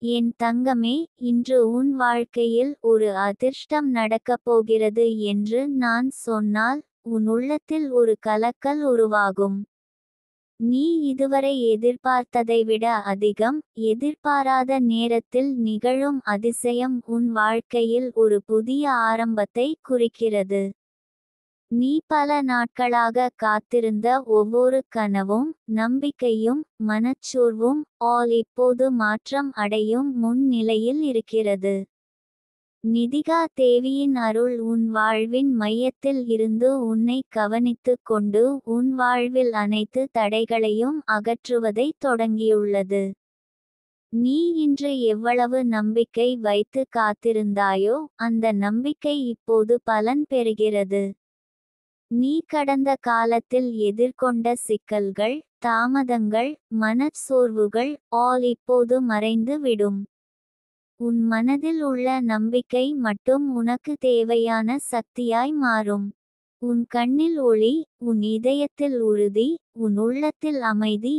என் தங்கமே, இன்று உன் வாழ்க்கையில் ஒரு அதிர்ஷ்டம் நடக்கப் போகிறது என்று நான் சொன்னால், உன் உள்ளத்தில் ஒரு கலக்கல் உருவாகும். நீ இதுவரை எதிர்பார்த்ததை விட அதிகம், எதிர்பாராத நேரத்தில் நிகழும் அதிசயம் உன் வாழ்க்கையில் ஒரு புதிய ஆரம்பத்தை குறிக்கிறது. நீ பல நாட்களாக காத்திருந்த ஒவ்வொரு கனவும், நம்பிக்கையும், மனச்சோர்வும் இப்போது மாற்றம் அடையும் முன் நிலையில் இருக்கிறது. நிதிகா தேவியின் அருள் உன் வாழ்வின் மையத்தில் இருந்து உன்னை கவனித்துக் கொண்டு உன் வாழ்வில் அனைத்து தடைகளையும் அகற்றுவதை தொடங்கியுள்ளது. நீ இன்று எவ்வளவு நம்பிக்கை வைத்து காத்திருந்தாயோ, அந்த நம்பிக்கை இப்போது பலன் பெறுகிறது. நீ கடந்த காலத்தில் எதிர்கொண்ட சிக்கல்கள், தாமதங்கள், மனச்சோர்வுகள் இப்போது மறைந்து விடும். உன் மனதில் உள்ள நம்பிக்கை மட்டும் உனக்கு தேவையான சக்தியாய் மாறும். உன் கண்ணில் ஒளி, உன் இதயத்தில் உறுதி, உன் உள்ளத்தில் அமைதி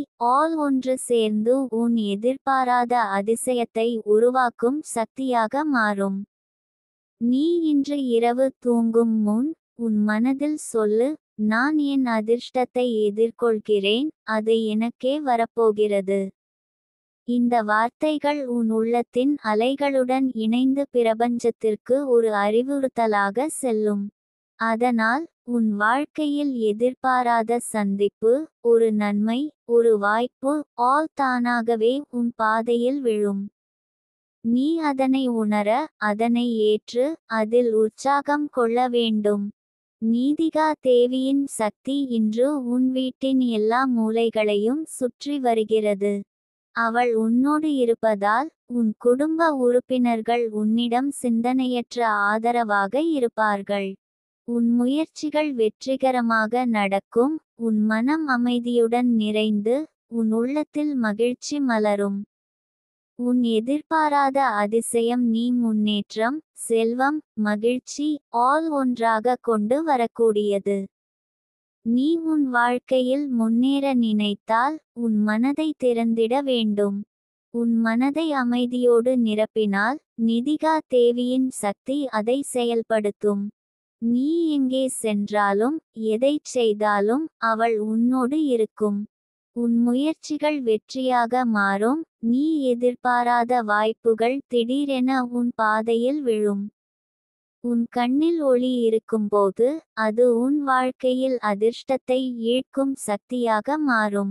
ஒன்று சேர்ந்து உன் எதிர்பாராத அதிசயத்தை உருவாக்கும் சக்தியாக மாறும். நீ இன்று இரவு தூங்கும் முன் உன் மனதில் சொல்லு, நான் என் அதிர்ஷ்டத்தை எதிர்கொள்கிறேன், அது எனக்கே வரப்போகிறது. இந்த வார்த்தைகள் உன் உள்ளத்தின் அலைகளுடன் இணைந்து பிரபஞ்சத்திற்கு ஒரு அறிவுறுத்தலாக செல்லும். அதனால், உன் வாழ்க்கையில் எதிர்பாராத சந்திப்பு, ஒரு நன்மை, ஒரு வாய்ப்பு தானாகவே உன் பாதையில் விழும். நீ அதனை உணர, அதனை ஏற்று, அதில் உற்சாகம் கொள்ள வேண்டும். நீதிகா தேவியின் சக்தி இன்று உன் வீட்டின் எல்லா மூலைகளையும் சுற்றி வருகிறது. அவள் உன்னோடு இருப்பதால், உன் குடும்ப உறுப்பினர்கள் உன்னிடம் சிந்தனையற்ற ஆதரவாக இருப்பார்கள். உன் முயற்சிகள் வெற்றிகரமாக நடக்கும், உன் மனம் அமைதியுடன் நிறைந்து, உன் உள்ளத்தில் மகிழ்ச்சி மலரும். உன் எதிர்பாராத அதிசயம் நீ முன்னேற்றம், செல்வம், மகிழ்ச்சி ஒன்றாக கொண்டு வரக்கூடியது. நீ உன் வாழ்க்கையில் முன்னேற நினைத்தால், உன் மனதை திறந்திட வேண்டும். உன் மனதை அமைதியோடு நிரப்பினால், நிதிகா தேவியின் சக்தி அதை செயல்படுத்தும். நீ எங்கே சென்றாலும், எதைச் செய்தாலும், அவள் உன்னோடு இருக்கும். உன் முயற்சிகள் வெற்றியாக மாறும், நீ எதிர்பாராத வாய்ப்புகள் திடீரென உன் பாதையில் விழும். உன் கண்ணில் ஒளி இருக்கும்போது, அது உன் வாழ்க்கையில் அதிர்ஷ்டத்தை ஈர்க்கும் சக்தியாக மாறும்.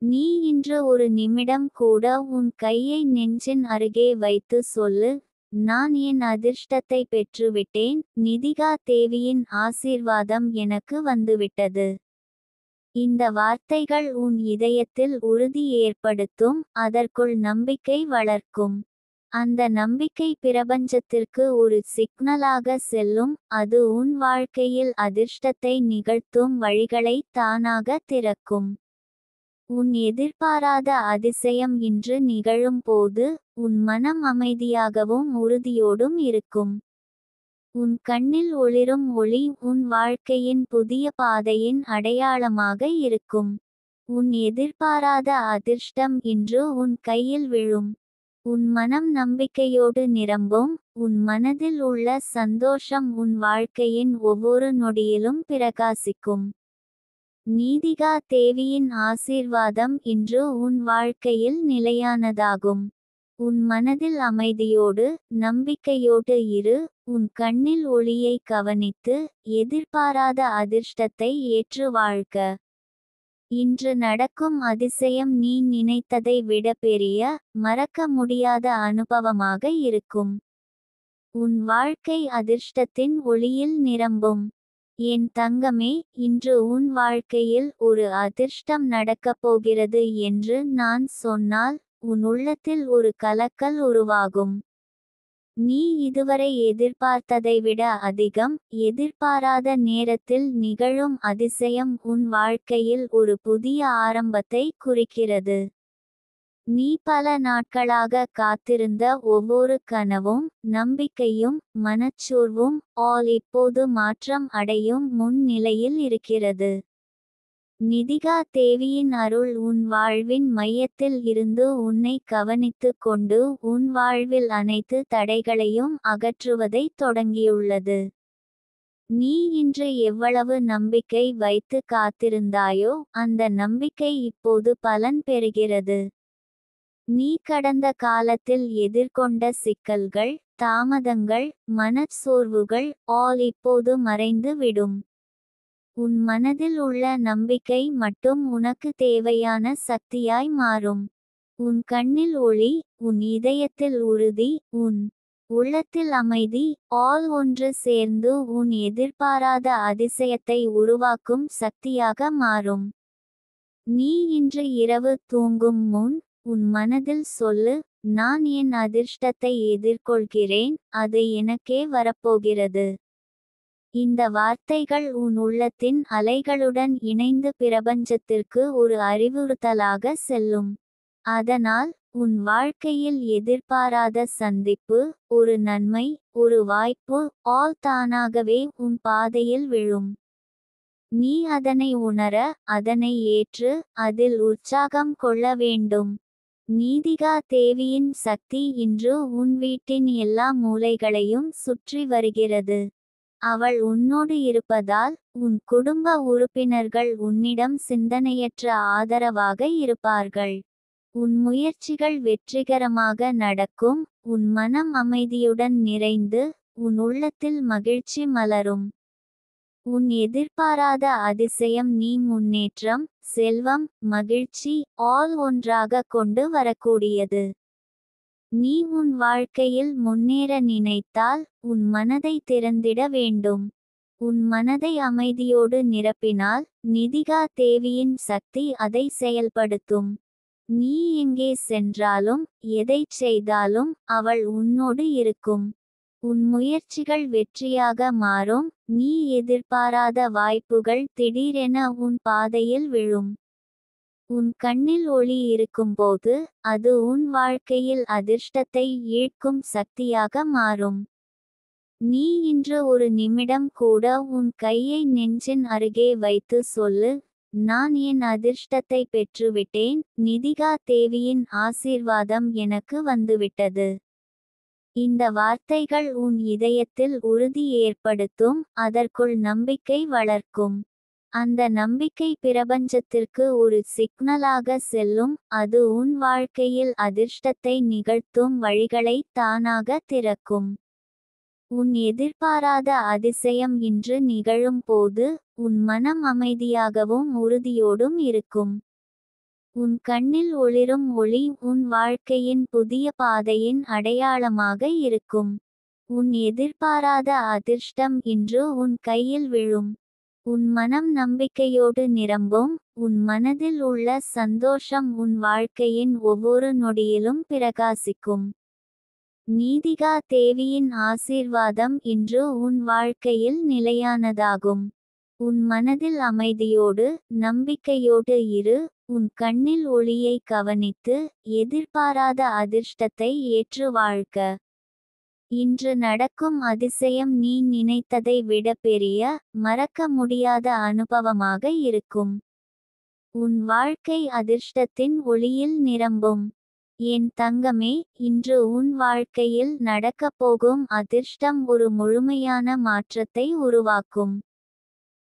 நீ இன்று ஒரு நிமிடம் கூட உன் கையை நெஞ்சின் அருகே வைத்து சொல்லு, நான் என் அதிர்ஷ்டத்தை பெற்றுவிட்டேன், நிதிகா தேவியின் ஆசீர்வாதம் எனக்கு வந்துவிட்டது. இந்த வார்த்தைகள் உன் இதயத்தில் உறுதி ஏற்படுத்தும், அதற்குள் நம்பிக்கை வளர்க்கும். அந்த நம்பிக்கை பிரபஞ்சத்திற்கு ஒரு சிக்னலாக செல்லும், அது உன் வாழ்க்கையில் அதிர்ஷ்டத்தை நிகழ்த்தும் வழிகளை தானாக திறக்கும். உன் எதிர்பாராத அதிசயம் இன்று நிகழும் போது, உன் மனம் அமைதியாகவும் உறுதியோடும் இருக்கும். உன் கண்ணில் ஒளிரும் ஒளி உன் வாழ்க்கையின் புதிய பாதையின் அடையாளமாக இருக்கும். உன் எதிர்பாராத அதிர்ஷ்டம் இன்று உன் கையில் விழும். உன் மனம் நம்பிக்கையோடு நிரம்பும், உன் மனதில் உள்ள சந்தோஷம் உன் வாழ்க்கையின் ஒவ்வொரு நொடியிலும் பிரகாசிக்கும். நீதிகா தேவியின் ஆசீர்வாதம் இன்று உன் வாழ்க்கையில் நிலையானதாகும். உன் மனதில் அமைதியோடு, நம்பிக்கையோடு இரு, உன் கண்ணில் ஒளியை கவனித்து, எதிர்பாராத அதிர்ஷ்டத்தை ஏற்று வாழ்க. இன்று நடக்கும் அதிசயம் நீ நினைத்ததை விட பெரிய, மறக்க முடியாத அனுபவமாக இருக்கும். உன் வாழ்க்கை அதிர்ஷ்டத்தின் ஒளியில் நிரம்பும். என் தங்கமே, இன்று உன் வாழ்க்கையில் ஒரு அதிர்ஷ்டம் நடக்கப் போகிறது என்று நான் சொன்னால், உன் உள்ளத்தில் ஒரு கலக்கல் உருவாகும். நீ இதுவரை எதிர்பார்த்ததை விட அதிகம், எதிர்பாராத நேரத்தில் நிகழும் அதிசயம் உன் வாழ்க்கையில் ஒரு புதிய ஆரம்பத்தை குறிக்கிறது. நீ பல நாட்களாக காத்திருந்த ஒவ்வொரு கனவும், நம்பிக்கையும், மனச்சோர்வும் இப்போது மாற்றம் அடையும் முன் நிலையில் இருக்கிறது. நிதிகா தேவியின் அருள் உன் வாழ்வின் மையத்தில் இருந்து உன்னை கவனித்துக் கொண்டு உன் வாழ்வில் அனைத்து தடைகளையும் அகற்றுவதைத் தொடங்கியுள்ளது. நீ இன்று எவ்வளவு நம்பிக்கை வைத்து காத்திருந்தாயோ அந்த நம்பிக்கை இப்போது பலன் பெறுகிறது. நீ கடந்த காலத்தில் எதிர்கொண்ட சிக்கல்கள், தாமதங்கள், மனச்சோர்வுகள் ஆல் இப்போது மறைந்து விடும். உன் மனதில் உள்ள நம்பிக்கை மட்டும் உனக்கு தேவையான சக்தியாய் மாறும். உன் கண்ணில் ஒளி, உன் இதயத்தில் உறுதி, உன் உள்ளத்தில் அமைதி ஆல் ஒன்று சேர்ந்து உன் எதிர்பாராத அதிசயத்தை உருவாக்கும் சக்தியாக மாறும். நீ இன்று இரவு தூங்கும் முன் உன் மனதில் சொல்லு, நான் என் அதிர்ஷ்டத்தை எதிர்கொள்கிறேன், அது எனக்கே வரப்போகிறது. இந்த வார்த்தைகள் உன் உள்ளத்தின் அலைகளுடன் இணைந்து பிரபஞ்சத்திற்கு ஒரு அறிவுறுத்தலாக செல்லும். அதனால் உன் வாழ்க்கையில் எதிர்பாராத சந்திப்பு, ஒரு நன்மை, ஒரு வாய்ப்பு ஆல் தானாகவே உன் பாதையில் விழும். நீ அதனை உணர, அதனை ஏற்று, அதில் உற்சாகம் கொள்ள வேண்டும். நீதிகா தேவியின் சக்தி இன்று உன் வீட்டின் எல்லா மூலைகளையும் சுற்றி வருகிறது. அவள் உன்னோடு இருப்பதால் உன் குடும்ப உறுப்பினர்கள் உன்னிடம் சிந்தனையற்ற ஆதரவாக இருப்பார்கள். உன் முயற்சிகள் வெற்றிகரமாக நடக்கும், உன் மனம் அமைதியுடன் நிறைந்து, உன் உள்ளத்தில் மகிழ்ச்சி மலரும். உன் எதிர்பாராத அதிசயம் நீ முன்னேற்றம், செல்வம், மகிழ்ச்சி ஆல் ஒன்றாக கொண்டு வரக்கூடியது. நீ உன் வாழ்க்கையில் முன்னேற நினைத்தால் உன் மனதை திறந்திட வேண்டும். உன் மனதை அமைதியோடு நிரப்பினால் நிதிகா தேவியின் சக்தி அதை செயல்படுத்தும். நீ எங்கே சென்றாலும் எதைச் செய்தாலும் அவள் உன்னோடு இருக்கும். உன் முயற்சிகள் வெற்றியாக மாறும், நீ எதிர்பாராத வாய்ப்புகள் திடீரென உன் பாதையில் விழும். உன் கண்ணில் ஒளி இருக்கும்போது அது உன் வாழ்க்கையில் அதிர்ஷ்டத்தை ஈர்க்கும் சக்தியாக மாறும். நீ இன்று ஒரு நிமிடம் கூட உன் கையை நெஞ்சின் அருகே வைத்து சொல்லு, நான் என் அதிர்ஷ்டத்தை பெற்றுவிட்டேன், நிதிகா தேவியின் ஆசீர்வாதம் எனக்கு வந்துவிட்டது. இந்த வார்த்தைகள் உன் இதயத்தில் உறுதி ஏற்படுத்தும், அதற்குள் நம்பிக்கை வளர்க்கும். அந்த நம்பிக்கை பிரபஞ்சத்திற்கு ஒரு சிக்னலாக செல்லும், அது உன் வாழ்க்கையில் அதிர்ஷ்டத்தை நிகழ்த்தும் வழிகளை தானாக திறக்கும். உன் எதிர்பாராத அதிசயம் இன்று நிகழும் போது உன் மனம் அமைதியாகவும் உறுதியோடும் இருக்கும். உன் கண்ணில் ஒளிரும் ஒளி உன் வாழ்க்கையின் புதிய பாதையின் அடையாளமாக இருக்கும். உன் எதிர்பாராத அதிர்ஷ்டம் இன்று உன் கையில் விழும். உன் மனம் நம்பிக்கையோடு நிரம்பும், உன் மனதில் உள்ள சந்தோஷம் உன் வாழ்க்கையின் ஒவ்வொரு நொடியிலும் பிரகாசிக்கும். நீதிகா தேவியின் ஆசீர்வாதம் இன்று உன் வாழ்க்கையில் நிலையானதாகும். உன் மனதில் அமைதியோடு, நம்பிக்கையோடு இரு, உன் கண்ணில் ஒளியை கவனித்து, எதிர்பாராத அதிர்ஷ்டத்தை ஏற்று வாழ்க. இன்று நடக்கும் அதிசயம் நீ நினைத்ததை விட பெரிய, மறக்க முடியாத அனுபவமாக இருக்கும். உன் வாழ்க்கை அதிர்ஷ்டத்தின் ஒளியில் நிரம்பும். என் தங்கமே, இன்று உன் வாழ்க்கையில் நடக்கப் போகும் அதிர்ஷ்டம் ஒரு முழுமையான மாற்றத்தை உருவாக்கும்.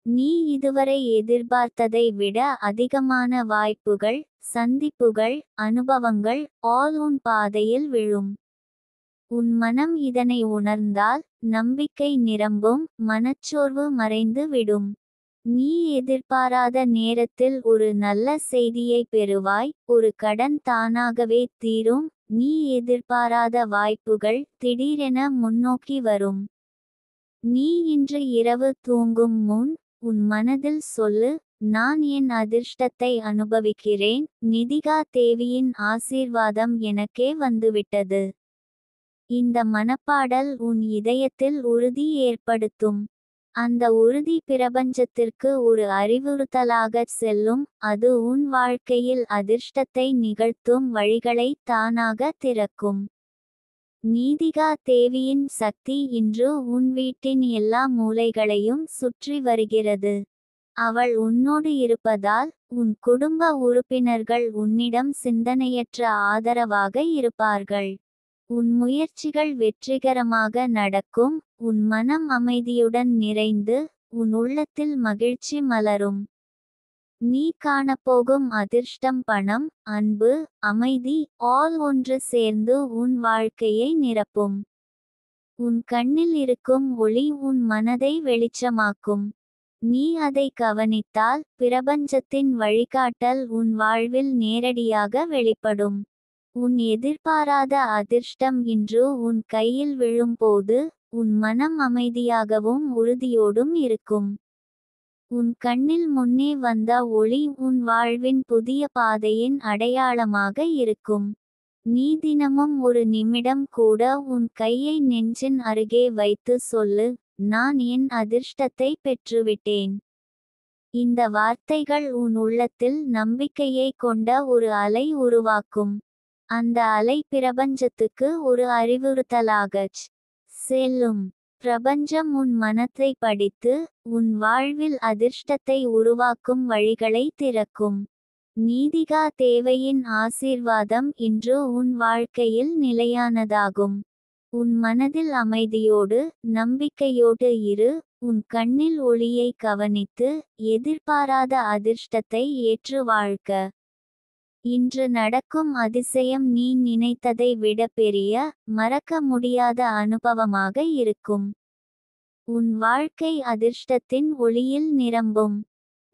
நீ இதுவரை எதிர்பார்த்ததை விட அதிகமான வாய்ப்புகள், சந்திப்புகள், அனுபவங்கள் ஆல் உன் பாதையில் விழும். உன் மனம் இதனை உணர்ந்தால் நம்பிக்கை நிரம்பும், மனச்சோர்வு மறைந்து விடும். நீ எதிர்பாராத நேரத்தில் ஒரு நல்ல செய்தியை பெறுவாய், ஒரு கடன் தானாகவே தீரும், நீ எதிர்பாராத வாய்ப்புகள் திடீரென முன்னோக்கி வரும். நீ இன்று இரவு தூங்கும் முன் உன் மனதில் சொல்லு, நான் என் அதிர்ஷ்டத்தை அனுபவிக்கிறேன், நிதிகா தேவியின் ஆசீர்வாதம் எனக்கே வந்துவிட்டது. இந்த மனப்பாடல் உன் இதயத்தில் உறுதி ஏற்படுத்தும். அந்த உறுதி பிரபஞ்சத்திற்கு ஒரு அறிவுறுத்தலாகச் செல்லும், அது உன் வாழ்க்கையில் அதிர்ஷ்டத்தை நிகழ்த்தும் வழிகளை தானாக திறக்கும். நீதிகா தேவியின் சக்தி இன்று உன் வீட்டின் எல்லா மூலைகளையும் சுற்றி வருகிறது. அவள் உன்னோடு இருப்பதால் உன் குடும்ப உறுப்பினர்கள் உன்னிடம் சிந்தனையற்ற ஆதரவாக இருப்பார்கள். உன் முயற்சிகள் வெற்றிகரமாக நடக்கும். உன் மனம் அமைதியுடன் நிறைந்து உன் உள்ளத்தில் மகிழ்ச்சி மலரும். நீ காணப்போகும் அதிர்ஷ்டம் பணம், அன்பு, அமைதி ஆல் ஒன்று சேர்ந்து உன் வாழ்க்கையை நிரப்பும். உன் கண்ணில் இருக்கும் ஒளி உன் மனதை வெளிச்சமாக்கும். நீ அதை கவனித்தால் பிரபஞ்சத்தின் வழிகாட்டல் உன் வாழ்வில் நேரடியாக வெளிப்படும். உன் எதிர்பாராத அதிர்ஷ்டம் இன்று உன் கையில் விழும்போது உன் மனம் அமைதியாகவும் உறுதியோடும் இருக்கும். உன் கண்ணில் முன்னே வந்த ஒளி உன் வாழ்வின் புதிய பாதையின் அடையாளமாக இருக்கும். நீ தினமும் ஒரு நிமிடம் கூட உன் கையை நெஞ்சின் அருகே வைத்து சொல்லு, நான் என் அதிர்ஷ்டத்தை பெற்றுவிட்டேன். இந்த வார்த்தைகள் உன் உள்ளத்தில் நம்பிக்கையை கொண்ட ஒரு அலை உருவாக்கும். அந்த அலை பிரபஞ்சத்துக்கு ஒரு அறிவுறுத்தலாகச் செல்லும். பிரபஞ்சம் உன் மனத்தை படித்து உன் வாழ்வில் அதிர்ஷ்டத்தை உருவாக்கும் வழிகளை திறக்கும். நீதிகா தேவையின் ஆசீர்வாதம் இன்று உன் வாழ்க்கையில் நிலையானதாகும். உன் மனதில் அமைதியோடு நம்பிக்கையோடு இரு. உன் கண்ணில் ஒளியை கவனித்து எதிர்பாராத அதிர்ஷ்டத்தை ஏற்று வாழ்க. இன்று நடக்கும் அதிசயம் நீ நினைத்ததை விட பெரிய, மறக்க முடியாத அனுபவமாக இருக்கும். உன் வாழ்க்கை அதிர்ஷ்டத்தின் ஒளியில் நிரம்பும்.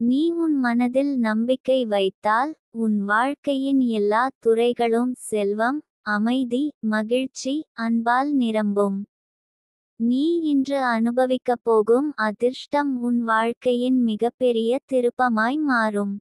நீ உன் மனதில் நம்பிக்கை வைத்தால் உன் வாழ்க்கையின் எல்லா துறைகளும் செல்வம், அமைதி, மகிழ்ச்சி, அன்பால் நிரம்பும். நீ இன்று அனுபவிக்கப் போகும் அதிர்ஷ்டம் உன் வாழ்க்கையின் மிகப்பெரிய திருப்பமாய் மாறும்.